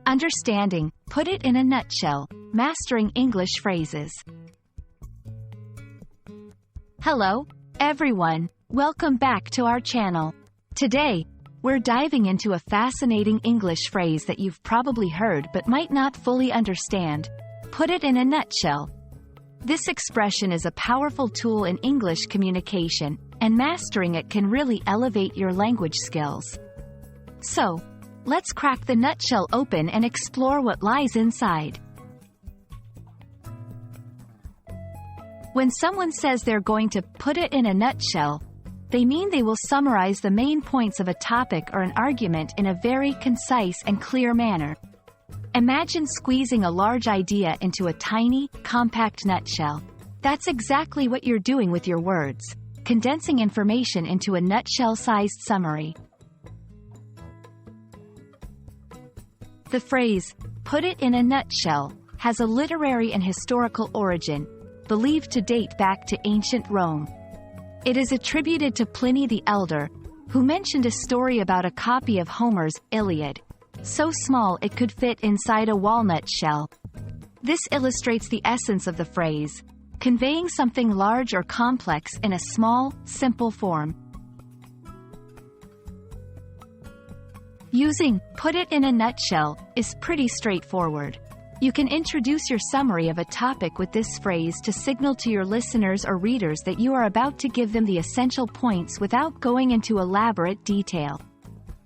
Understanding, put it in a nutshell, mastering English phrases. Hello, everyone. Welcome back to our channel. Today, we're diving into a fascinating English phrase that you've probably heard but might not fully understand. Put it in a nutshell. This expression is a powerful tool in English communication, and mastering it can really elevate your language skills. So, let's crack the nutshell open and explore what lies inside. When someone says they're going to put it in a nutshell, they mean they will summarize the main points of a topic or an argument in a very concise and clear manner. Imagine squeezing a large idea into a tiny, compact nutshell. That's exactly what you're doing with your words, condensing information into a nutshell-sized summary. The phrase, "put it in a nutshell," has a literary and historical origin, believed to date back to ancient Rome. It is attributed to Pliny the Elder, who mentioned a story about a copy of Homer's Iliad, so small it could fit inside a walnut shell. This illustrates the essence of the phrase, conveying something large or complex in a small, simple form. Using "put it in a nutshell" is pretty straightforward. You can introduce your summary of a topic with this phrase to signal to your listeners or readers that you are about to give them the essential points without going into elaborate detail.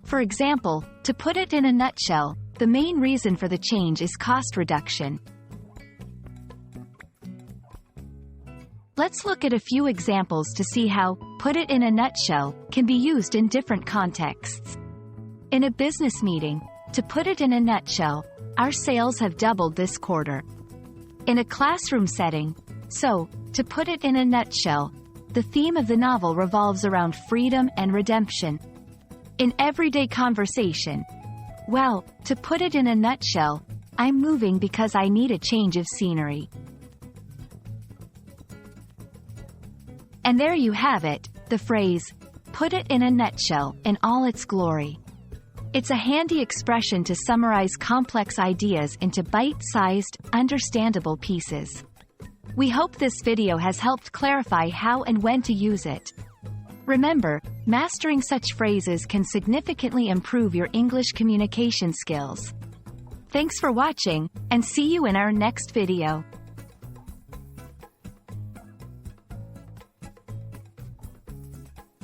For example, to put it in a nutshell, the main reason for the change is cost reduction. Let's look at a few examples to see how "put it in a nutshell" can be used in different contexts. In a business meeting, to put it in a nutshell, our sales have doubled this quarter. In a classroom setting, so, to put it in a nutshell, the theme of the novel revolves around freedom and redemption. In everyday conversation, well, to put it in a nutshell, I'm moving because I need a change of scenery. And there you have it, the phrase, "put it in a nutshell," in all its glory. It's a handy expression to summarize complex ideas into bite-sized, understandable pieces. We hope this video has helped clarify how and when to use it. Remember, mastering such phrases can significantly improve your English communication skills. Thanks for watching, and see you in our next video.